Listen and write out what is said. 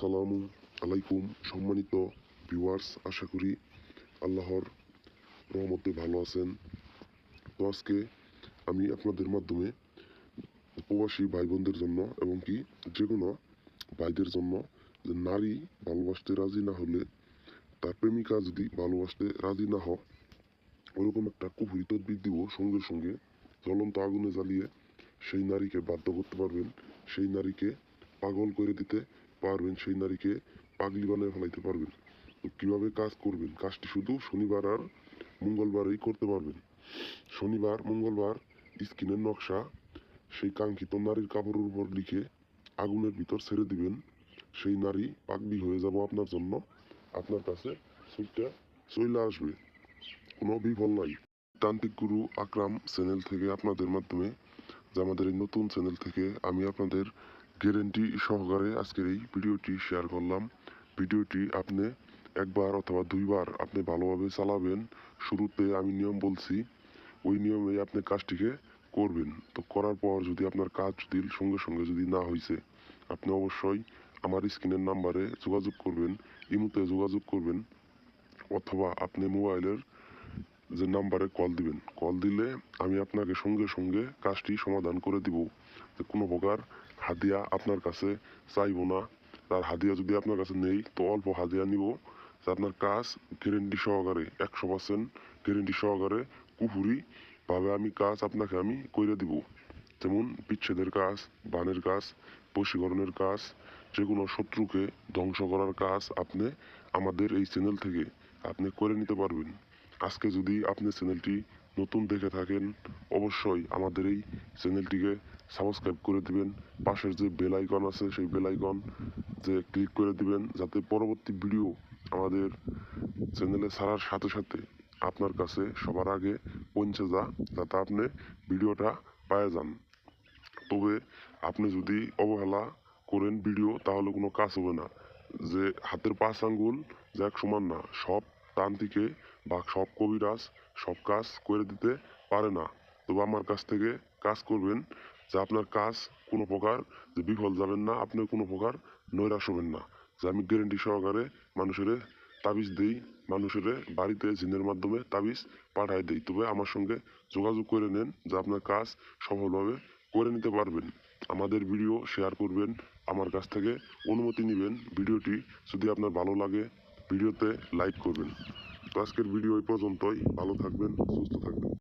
আসসালামু আলাইকুম সম্মানিত ভিউয়ার্স, আশা করি আল্লাহর রহমতে ভালো আছেন। তো আজকে আমি আপনাদের মাধ্যমে প্রবাসী ভাই বোনদের জন্য এবং কি যে কোনো ভাইদের জন্য যে নারী ভালোবাসতে রাজি না হলে তার প্রেমিকা যদি ভালোবাসতে রাজি না হয় ওরকম একটা কুফরি তদবির দিব। সঙ্গে সঙ্গে জ্বলন্ত আগুনে জ্বালিয়ে সেই নারীকে বাধ্য করতে পারবেন, সেই নারীকে পাগল করে দিতে পারবেন, সেই নারীকে পাগলি বানিয়ে ফেলাইতে পারবেন। তো কীভাবে কাজ করবেন? কাজটি শুধু শনিবার আর মঙ্গলবারেই করতে পারবেন। শনিবার মঙ্গলবার স্কিনের নকশা সেই কাঙ্ক্ষিত নারীর কাপড়ের উপর লিখে আগুনের ভিতর ছেড়ে দিবেন। সেই নারী পাগলি হয়ে যাব আপনার জন্য, আপনার কাছে সুইটটা চলে আসবে, কোনো বিফল নাই। তান্ত্রিক গুরু আকরাম চ্যানেল থেকে আপনাদের মাধ্যমে, যে আমাদের এই নতুন চ্যানেল থেকে আমি আপনাদের গ্যারেন্টি সহকারে আজকের এই ভিডিওটি শেয়ার করলাম। ভিডিওটি আপনি একবার অথবা দুইবার আপনি ভালোভাবে চালাবেন। শুরুতে আমি নিয়ম বলছি, ওই নিয়মে আপনি কাজটিকে করবেন। তো করার পর যদি আপনার কাজ যদি সঙ্গে সঙ্গে যদি না হয়েছে, আপনি অবশ্যই আমার স্ক্রিনের নাম্বারে যোগাযোগ করবেন, ইমুতে যোগাযোগ করবেন, অথবা আপনি মোবাইলের যে নাম্বারে কল দিবেন। কল দিলে আমি আপনাকে সঙ্গে সঙ্গে কাজটি সমাধান করে দিব। যে কোনো প্রকার হাদিয়া আপনার কাছে চাইব না। তার হাদিয়া যদি আপনার কাছে নেই তো অল্প হাদিয়া নিব, যে আপনার কাজ গ্যারেন্টি সহকারে 100% গ্যারেন্টি সহকারে পুরোপুরি ভাবে আমি কাজ আপনাকে আমি করে দিব। যেমন বিচ্ছেদের কাজ, বানের কাজ, বশীকরণের কাজ, যে কোনো শত্রুকে ধ্বংস করার কাজ আপনি আমাদের এই চ্যানেল থেকে আপনি করে নিতে পারবেন। আজকে যদি আপনি চ্যানেলটি নতুন দেখে থাকেন, অবশ্যই আমাদের এই চ্যানেলটিকে সাবস্ক্রাইব করে দিবেন। পাশের যে বেল আইকন আছে সেই বেল আইকন যে ক্লিক করে দিবেন, যাতে পরবর্তী ভিডিও আমাদের চ্যানেলে ছাড়ার সাথে সাথে আপনার কাছে সবার আগে পৌঁছে যাতে আপনি ভিডিওটা পায়ে যান। তবে আপনি যদি অবহেলা করেন ভিডিও, তাহলে কোনো কাজ হবে না। যে হাতের 5 আঙ্গুল যে এক সমান না, সব তান্ত্রিকে বা সব কবিরাজ সব কাজ করে দিতে পারে না। তবে আমার কাছ থেকে কাজ করবেন, যে আপনার কাজ কোনো প্রকার যে বিফল যাবেন না, আপনি কোনো প্রকার নৈরাশ হবেন না। যে আমি গ্যারেন্টি সহকারে মানুষের তাবিজ দিই, মানুষের বাড়িতে জিনের মাধ্যমে তাবিজ পাঠায় দিই। তবে আমার সঙ্গে যোগাযোগ করে নেন, যে আপনার কাজ সফলভাবে করে নিতে পারবেন। আমাদের ভিডিও শেয়ার করবেন, আমার কাছ থেকে অনুমতি নেবেন। ভিডিওটি যদি আপনার ভালো লাগে ভিডিওতে লাইক করবেন। তো আজকের ভিডিও এই পর্যন্তই। ভালো থাকবেন, সুস্থ থাকবেন।